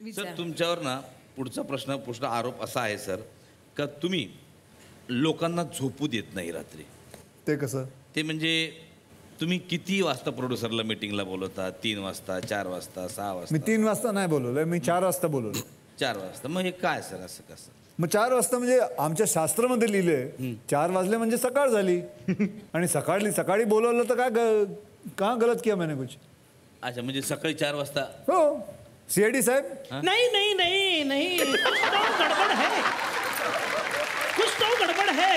Sir तुमच्यावर ना पुढचा आरोप असा आहे सर का तुम्ही लोकांना झोपू देत नाही रात्री. ते कसं? ते म्हणजे तुम्ही किती वाजता प्रोड्युसरला मीटिंगला बोलवता? 3 वाजता, 4 वाजता, 6 वाजता? मी 3 वाजता नाही बोलवलंय, मी 4 वाजता बोलवलं. 4 वाजता. मग हे काय सर असं कसं? मग 4 वाजता म्हणजे आमच्या शास्त्रामध्ये लिहिलंय 4 वाजले म्हणजे सकाळ झाली. आणि सकाळी बोलवलं तर काय का गलत किया मैंने कुछ? अच्छा म्हणजे सकाळी 4 वाजता. हो सीआयडी साहब. नहीं नहीं नहीं नहीं, कुछ तो गड़बड़ है, कुछ तो गड़बड़ है.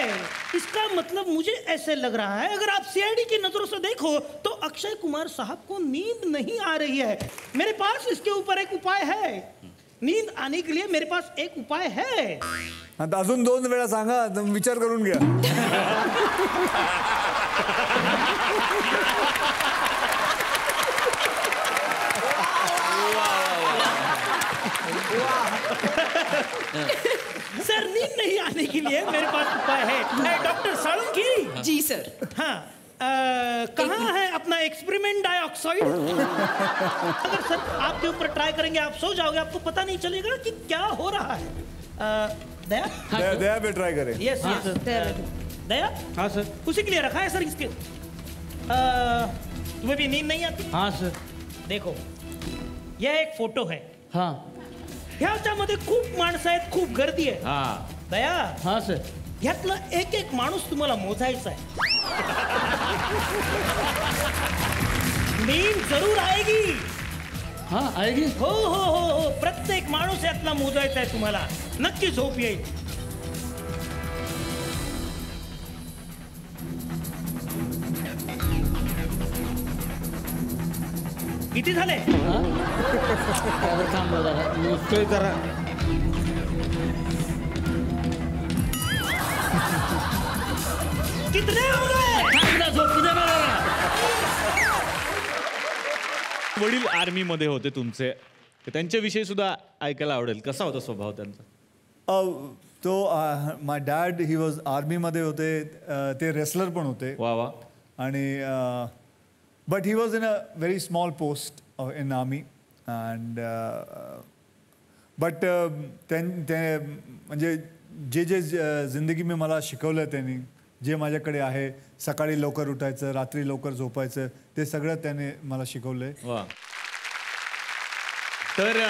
इसका मतलब मुझे ऐसे लग रहा है अगर आप सीआईडी की नजरों से देखो तो अक्षय कुमार साहब को नींद नहीं आ रही है. मेरे पास इसके ऊपर एक उपाय है. नींद आने के लिए मेरे पास एक उपाय है. आता अजून 2 वेळा सांगा, विचार करून घ्या. सर नींद नहीं आने के लिए मेरे पास उपाय है. डॉक्टर साळुंखी जी सर. हाँ कहाँ है अपना एक्सपेरिमेंट डाइऑक्साइड? अगर सर आपके ऊपर ट्राई करेंगे आप सो जाओगे, आपको पता नहीं चलेगा कि क्या हो रहा है. दया दया पे ट्राई करें. यस यस दया. हाँ सर. उसी के लिए रखा है सर इसके. तुम्हें भी नींद नहीं आती? हाँ सर. देखो यह एक फोटो है. हाँ. ह्याच्यामध्ये खूप माणसं आहेत, खूप गर्दी आहे. हाँ. दया. हाँ सर. ह्यातला एक एक माणूस तुम्हाला मोजायचा आहे. नींद जरूर आएगी. हाँ आएगी. हो हो हो हो प्रत्येक माणूस यातला मोजायचा आहे तुम्हाला. नक्की झोप येईल. किती झाले? थांब जरा, निघतोय जरा. कितने हो गए? झोपू दे मला. वडील आर्मीमध्ये होते तुमचे, तर त्यांच्याविषयी सुद्धा ऐकायला आवडेल. कसा होता स्वभाव त्यांचा? तो माय डॅड ही वॉज आर्मीमध्ये होते. ते रेसलर पण होते. वा वा. आणि but he was in a very small post in army. And but ते म्हणजे जे जिंदगी मी मला शिकवलं त्यांनी, जे माझ्याकडे आहे, सकाळी लवकर उठायचं, रात्री लवकर झोपायचं, ते सगळं त्याने मला शिकवलंय. वा. तर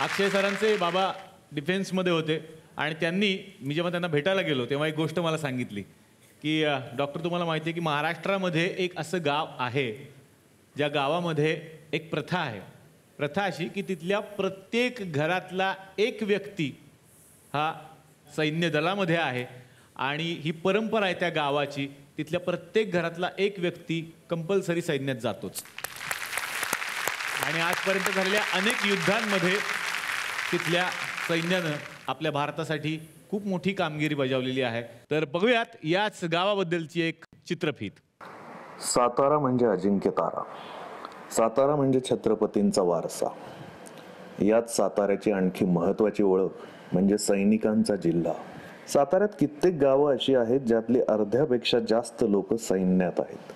अक्षय सरांचे बाबा डिफेन्समध्ये होते आणि त्यांनी, मी जेव्हा त्यांना भेटायला गेलो तेव्हा एक गोष्ट मला सांगितली की डॉक्टर तुम्हाला माहिती आहे की महाराष्ट्रामध्ये एक असं गाव आहे ज्या गावामध्ये एक प्रथा आहे. प्रथा अशी की तिथल्या प्रत्येक घरातला एक व्यक्ती हा सैन्य दलामध्ये आहे आणि ही परंपरा आहे त्या गावाची. तिथल्या प्रत्येक घरातला एक व्यक्ती कंपल्सरी सैन्यात जातोच. आणि आजपर्यंत झालेल्या अनेक युद्धांमध्ये तिथल्या सैन्यानं आपल्या भारतासाठी खूप मोठी कामगिरी बजावलेली आहे. तर बघूयात याच गावाबद्दलची एक चित्रफीत. सातारा म्हणजे अजिंक्य तारा. सातारा म्हणजे छत्रपतींचा वारसा. यात साताऱ्याची आणखी महत्त्वाची ओळख म्हणजे सैनिकांचा जिल्हा. साताऱ्यात कित्येक गावं अशी आहेत ज्यातली अर्ध्यापेक्षा जास्त लोक सैन्यात आहेत.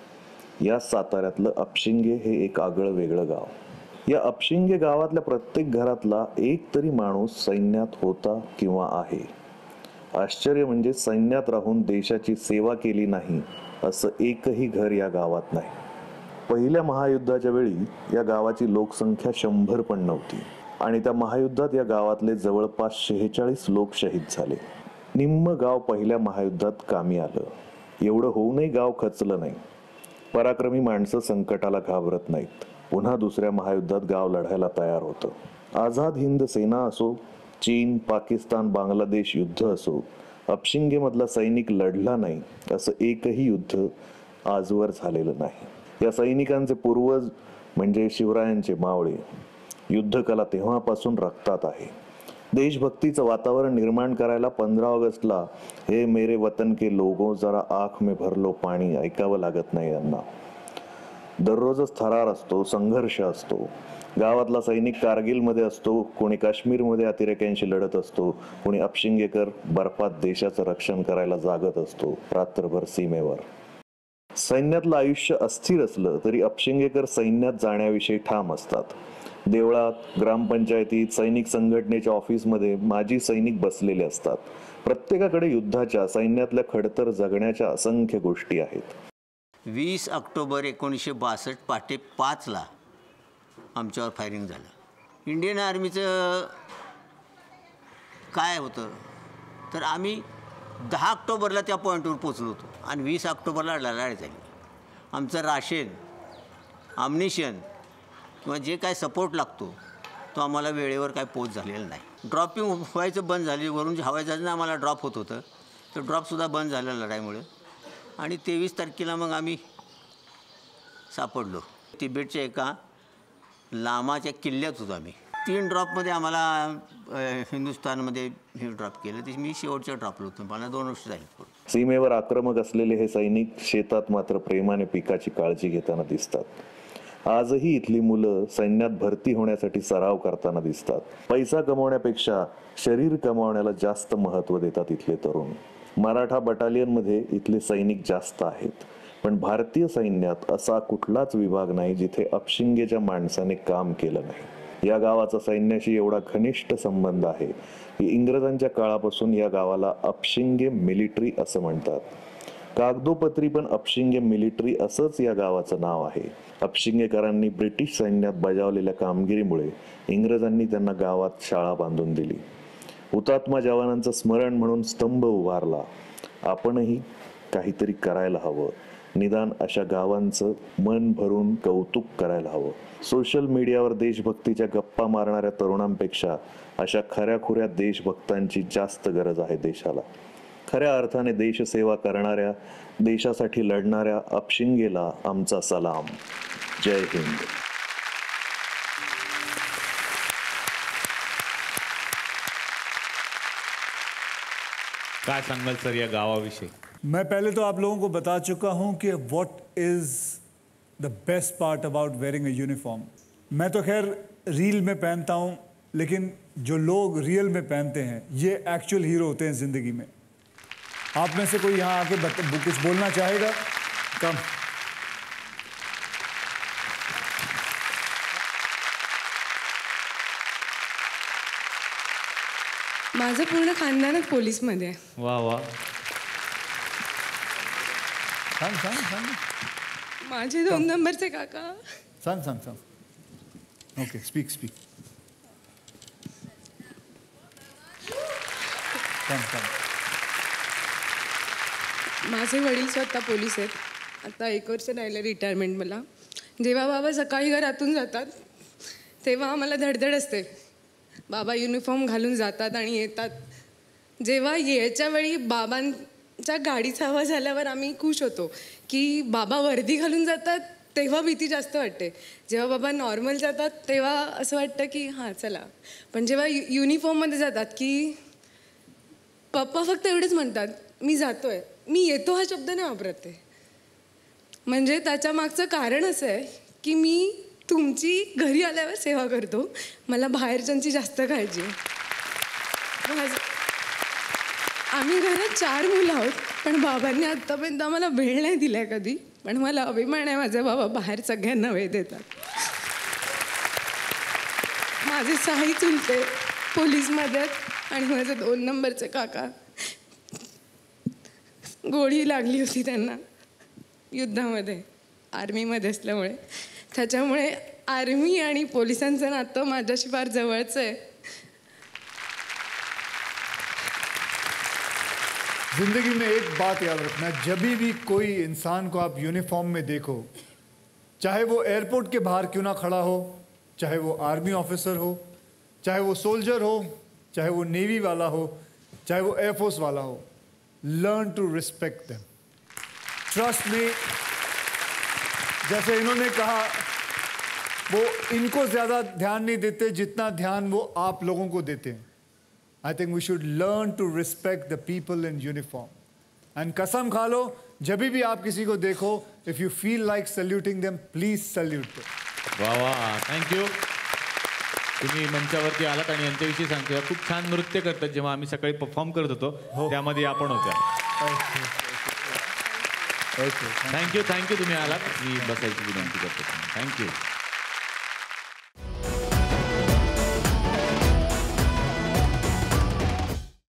या साताऱ्यातलं अपशिंगे हे एक आगळं वेगळं गाव. या अपशिंगे गावातल्या प्रत्येक घरातला एक तरी माणूस सैन्यात होता किंवा आहे. आश्चर्य म्हणजे सैन्यात राहून देशाची सेवा केली नाही असं एकही घर या गावात नाही. पहिल्या महायुद्धाच्या वेळी या गावाची लोकसंख्या 100 पण नव्हती आणि त्या महायुद्धात या गावातले जवळपास 46 लोक शहीद झाले. निम्म गाव पहिल्या महायुद्धात कामी आलं. एवढं होऊनही गाव खचलं नाही. पराक्रमी माणसं संकटाला घाबरत नाहीत. पुन्हा दुसऱ्या महायुद्धात गाव लढायला तयार होतं. आझाद हिंद सेना असो, चीन, पाकिस्तान, बांगलादेश युद्ध असो, अपशिंगे मधला सैनिक लढला नाही असं एकही युद्ध आजवर झालेलं नाही. या सैनिकांचे पूर्वज म्हणजे शिवरायांचे मावळे. युद्धकला तेव्हापासून रक्तात आहे. देशभक्तीचं वातावरण निर्माण करायला 15 ऑगस्टला हे मेरे वतन के लोगों जरा आँख में भर लो पाणी ऐकावं लागत नाही यांना. दररोजच थरार असतो, संघर्ष असतो. गावातला सैनिक कारगिलमध्ये असतो, कोणी काश्मीरमध्ये अतिरेक्यांशी लढत असतो, कोणी अपशिंगेकर बर्फात देशाचं रक्षण करायला जागत असतो रात्रभर सीमेवर. सैन्यातलं आयुष्य अस्थिर असलं तरी अपशिंगेकर सैन्यात जाण्याविषयी ठाम असतात. देवळात, ग्रामपंचायतीत, सैनिक संघटनेच्या ऑफिसमध्ये माजी सैनिक बसलेले असतात. प्रत्येकाकडे युद्धाच्या, सैन्यातल्या खडतर जगण्याच्या असंख्य गोष्टी आहेत. 20 ऑक्टोबर 1962 पहाटे 5ला आमच्यावर फायरिंग झालं. इंडियन आर्मीचं काय होतं तर आम्ही 10 ऑक्टोबरला त्या पॉईंटवर पोचलो होतो आणि 20 ऑक्टोबरला लढाई झाली. आमचं राशन, आम्निशन किंवा जे काय सपोर्ट लागतो तो आम्हाला वेळेवर काय पोच झालेला नाही. ड्रॉपिंग व्हायचं बंद झाली. वरून जे हवाई जहाजानं आम्हाला ड्रॉप होत होतं तर ड्रॉपसुद्धा बंद झालं लढाईमुळे. आणि 23 तारखेला मग आम्ही सापडलो. तिबेटच्या एका लामाच्या किल्ल्यात होतो आम्ही. 3 ड्रॉपमध्ये आम्हाला हिंदुस्थानमध्ये हे ड्रॉप केलं. ते मी शेवटच्या ड्रॉपला होतो. मला 2 वर्ष झाली. सीमेवर आक्रमक असलेले हे सैनिक शेतात मात्र प्रेमाने पिकाची काळजी घेताना दिसतात. आजही इथली मुलं सैन्यात भरती होण्यासाठी सराव करताना दिसतात. पैसा कमवण्यापेक्षा शरीर कमावण्याला जास्त महत्त्व देतात इथले तरुण. मराठा बटालियनमध्ये इथले सैनिक जास्त आहेत, पण भारतीय सैन्यात असा कुठलाच विभाग नाही जिथे अपशिंगेच्या माणसाने काम केलं नाही. या गावाचा सैन्याशी एवढा घनिष्ठ संबंध आहे की इंग्रजांच्या काळापासून या गावाला अपशिंगे मिलिटरी असं म्हणतात. कागदोपत्री पण अपशिंगे मिलिटरी असंच या गावाचं नाव आहे. अपशिंगेकरांनी ब्रिटिश सैन्यात बजावलेल्या कामगिरीमुळे इंग्रजांनी त्यांना गावात शाळा बांधून दिली. हुतात्मा जवानांचं स्मरण म्हणून स्तंभ उभारला. आपणही काहीतरी करायला हवं. निदान अशा गावांचं मन भरून कौतुक करायला हवं. सोशल मीडियावर देशभक्तीच्या गप्पा मारणाऱ्या तरुणांपेक्षा अशा खऱ्याखुऱ्या देशभक्तांची जास्त गरज आहे देशाला. खऱ्या अर्थाने देशसेवा करणाऱ्या, देशासाठी लढणाऱ्या अपशिंगेला आमचा सलाम. जय हिंद. काय सांगाल सर या गावाविषयी? मैं पहले तो आप लोगों को बता चुका हूं कि what is the best part about wearing a uniform. मैं तो खैर रील में पहनता हूं, लेकिन जो लोग रियल में पहनते हैं ये एक्चुअल हीरो होते हैं ज़िंदगी में. आप में से कोई यहाँ आके कुछ बोलना चाहेगा? कम. माझं पूर्ण खानदानच पोलीसमध्ये आहे. वा वा. सांग सांग सांग. माझे 2 नंबरचे काका. सांग सांग सांग. Okay, speak speak. सांग सांग. माझे वडील स्वतः पोलीस आहेत. आता 1 वर्ष राहिलं रिटायरमेंट मला. जेव्हा बाबा सकाळी घरातून जातात तेव्हा आम्हाला धडधड असते. बाबा युनिफॉर्म घालून जातात आणि येतात. जेव्हा यायच्या वेळी बाबांच्या गाडीचा आवाज आल्यावर आम्ही खुश होतो की बाबा वर्दी घालून जातात, तेव्हा भीती जास्त वाटते. जेव्हा बाबा नॉर्मल जातात तेव्हा असं वाटतं की हां चला. पण जेव्हा युनिफॉर्ममध्ये जातात की पप्पा फक्त एवढेच म्हणतात, मी जातोय. मी येतो हा शब्द नाही वापरते. म्हणजे त्याच्या मागचं कारण असं आहे की मी तुमची घरी आल्यावर सेवा करतो. मला बाहेरच्यांची जास्त काळजी आहे. आम्ही घरात 4 मुलं आहोत, पण बाबांनी आत्तापर्यंत आम्हाला वेळ नाही दिला कधी. पण मला अभिमान आहे माझे बाबा बाहेर सगळ्यांना वेळ देतात. माझे 6 चुलते पोलीसमध्ये आहेत आणि माझे 2 नंबरचे काका गोळी लागली होती त्यांना युद्धामध्ये, आर्मीमध्ये असल्यामुळे. त्याच्यामुळे आर्मी आणि पोलिसांचं नातं माझ्याशी फार जवळचं आहे. जिंदगी में एक बात याद रखना, जब भी कोई इंसान को आप यूनिफॉर्म में देखो, चाहे वो एयरपोर्ट के बाहर क्यों ना खड़ा हो, चाहे वो आर्मी ऑफिसर हो, चाहे वो सोल्जर हो, चाहे वो नेवी वाला हो, चाहे वो एयरफोर्स वाला हो, learn to respect them. Trust me, जैसे इन्होंने कहा, वो इनको ज़्यादा ध्यान नहीं देते जितना ध्यान वो आप लोगों को देते हैं. I think we should learn to respect the people in uniform. And कसम खा लो, जब भी आप किसी को देखो, if you feel like saluting them, please salute them. वा वा, थँक्यू. तुम्ही मंचावरती आलात आणि यांच्याविषयी सांगतो. खूप छान नृत्य करतात. जेव्हा आम्ही सकाळी परफॉर्म करत होतो त्यामध्ये आपण होत्या. थँक्यू. तुम्ही आलात. मी बसायची विनंती करतो. थँक्यू.